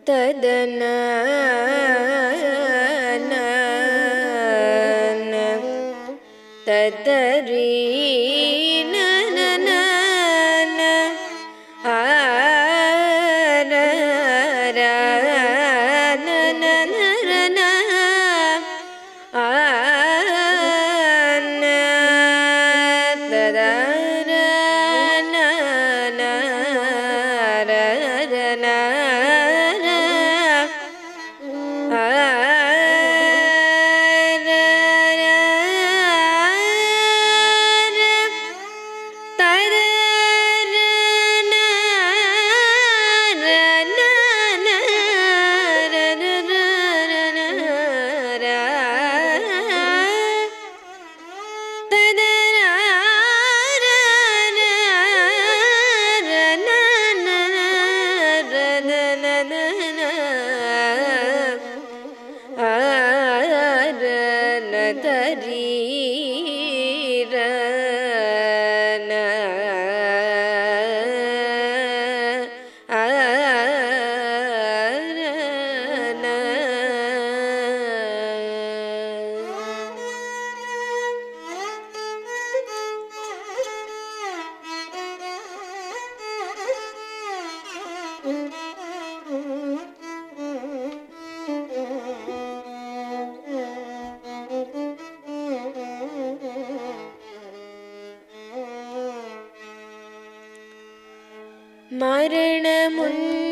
తదన తదరీ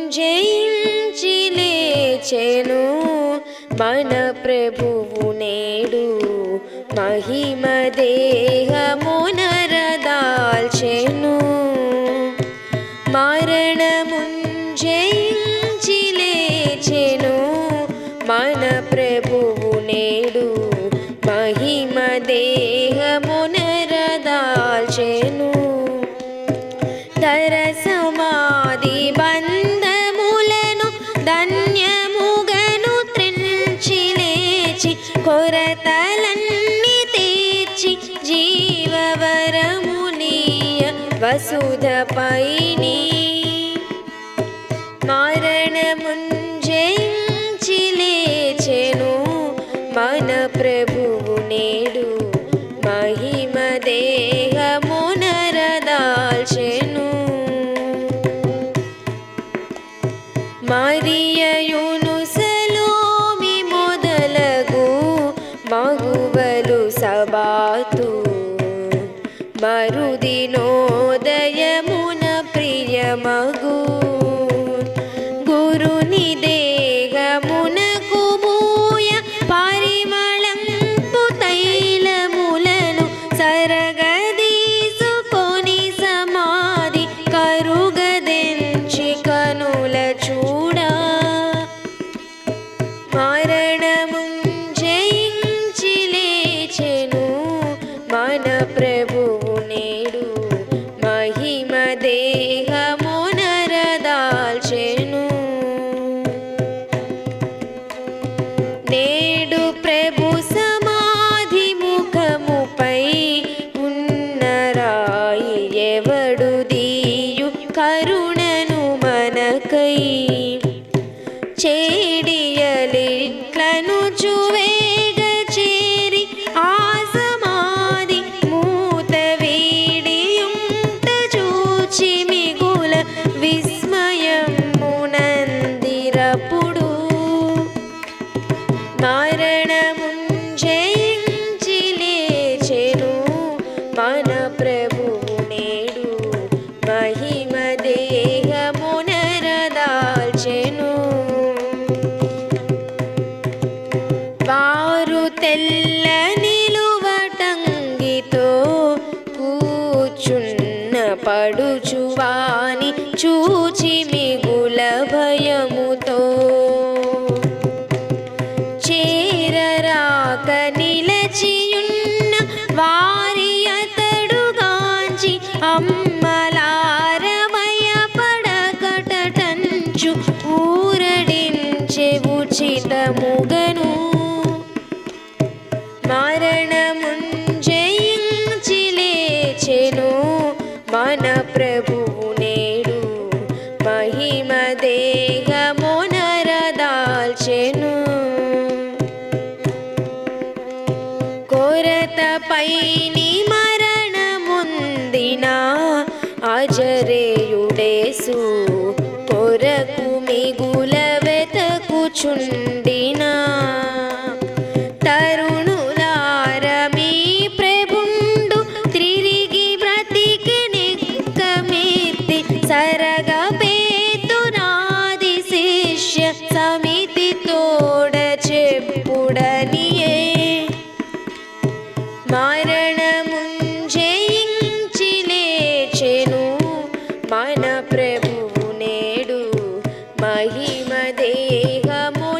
మరణముంజయించి లేచెను మన ప్రభువు నేడు, మహిమ దేహమునరదాల్చెను. మరణముంజయించి లేచెను మన ప్రభువు నేడు, మహిమ దేహమునరదాల్చెను. ధర సమాధి బంధములను ధన్యముగను త్రించి లేచి, కొరతలన్నీ తీర్చి జీవవరమునీయ వసుధపైని. మరణముంజయించి లేచెను మన ప్రభువు నేడు, మహిమ దేహమునరదాల్చెను. మరియయును సలోమి మొదలగు మగువలు సబాతు, మరుదినోదయమున ప్రియమగు గురుని దేహమునకు మూయ పరిమళంపు తైలములను సరగదీసుకొని సమాధి కరుగదెంచి కనుల చూడా. మరణముంజయించి లేచెను మన ప్రభువు నేడు, మహిమ దేహమునరదాల్చెను. నేడు ప్రభు సమాధి ముఖముపై ఉన్న రాయి ఎవడు దీయు కరుణను మనకై. చేడియలిట్లను చువేగ చేరి ఆ సమాధి మూత వీడియుంట చూచి మిగుల విస్మయమునందిరపుడు. మరణముంజయించి లేచెను మన ప్రభువు నేడు, మహిమ దేహమునరదాల్చెను. వారు తెల్ల నిలువటంగితో కూచున్న పడుచువాని చూచి మిగుల భయముతో, చేరరాక నిలచియున్న వారి అతడుగాంచి అమ్మలార భయపడకటంచు ఊరడించే ఉచితముగను. మరణముంజయించి లేచెను మన ప్రభువు నేడు, మహిమ దేహమునర యేసు కొరకు మిగుల వెతకుచుండిన తరుణులార మీ ప్రభుండు తిరిగి బ్రతికెనెక్కమెత్తి సరగబేతునాది శిష్య సమితి తోడ చెప్పుడనియే మరణముంజయించి లేచెను మన ప్రభువు నేడు మహిమ దేహమునరదాల్చెను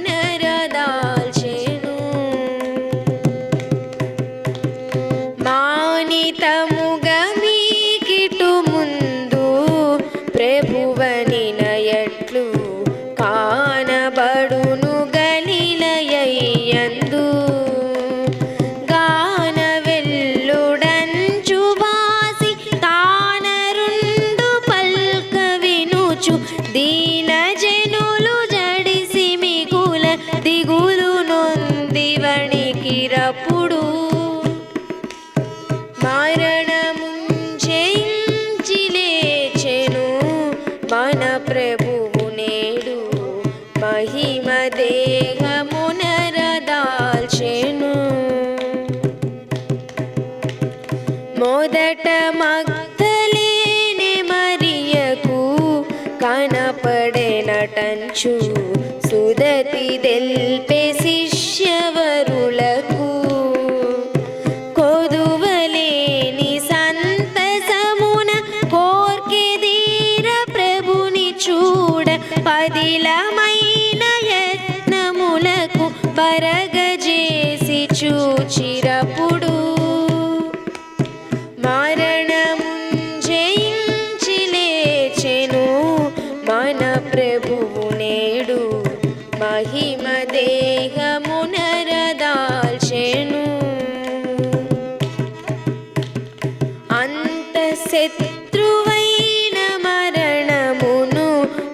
మానితముగా మీకిటు ముందు ప్రభువనినయట్లు కానబడును గలిలయందు గాన వెల్లుడంచు బాసి తానరుండు పల్క వినుచు దీన జనులు జడిసి మిగుల దిగులు నొంది వణికిరప్పుడు మరణముంజయించి లేచెను మన ప్రభువు నేడు మహిమ దేహమునరదాల్చెను మొదట మగ్దలేనే మరియకు కనపడెనటంచు సుదతి దెల్పె శిష్యవరులకు కొదువలేని సంతసమున కోర్కెదీర ప్రభుని చూడ పదిలమైన యత్నములకు పరగజేసి చూచిరప్పుడు మరణముంజయించి లేచెను మన ప్రభువు నేడు మహిమ దేహమునరదాల్చెను అంత శత్రువైన మరణమును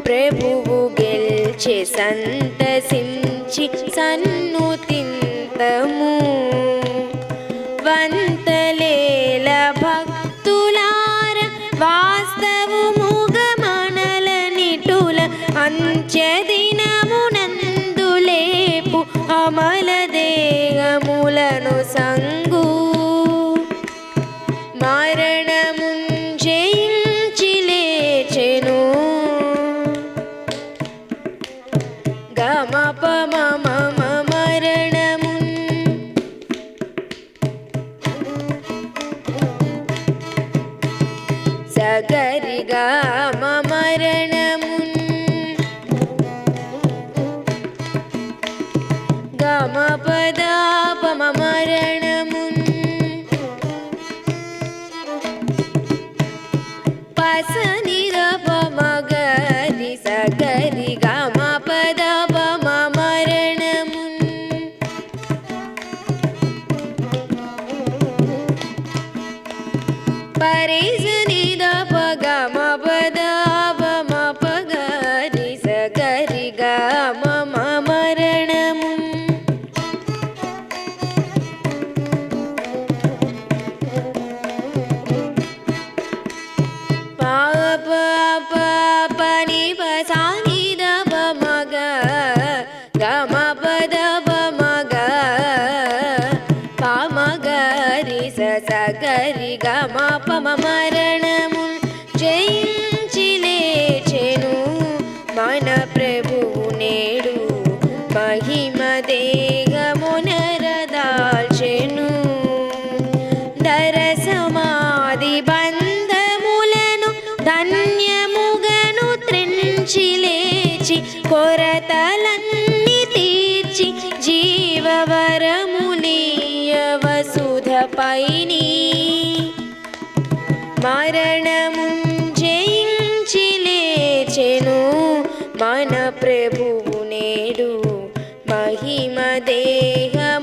ప్రభువు గెల్చె సంతసించి సన్నుతింతము వంతలేల భక్తులార వాస్తవముగ మనల నిటుల అంత్యదినమునందు లేపు అమల దేహములను సంగు మరణముంజయించి లేచెను గమప మమ మరణమున్ సగరిగా మరణమున్ గమపదా పమ మరణమున్ పసనిద పమగరి సగరి గమపద పమ మరణమున్ పరిసనిద పగమపద పమ పగరి సగరి గమ మరణమున్ పాప పని పసానిద పమగ గమపద పమగ పమగరి సగరి గమ పమ మరణమున్ జయించి లేచెను మన ప్రభువు నేడు మహిమ దేహమునరదాల్చెను దర సమాధి బంధములను ధన్యముగను త్రెంచి లేచి కొరతలన్నీ తీర్చి జీవవరమునీయ వసుధపైని మరణముంజయించి లేచెను మన ప్రభువు నేడు మహిమ దేహమునరదాల్చెను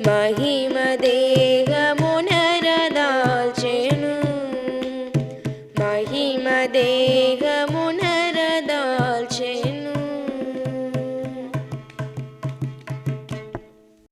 మహిమ దేహమునరదాల్చెను మహిమ దేహము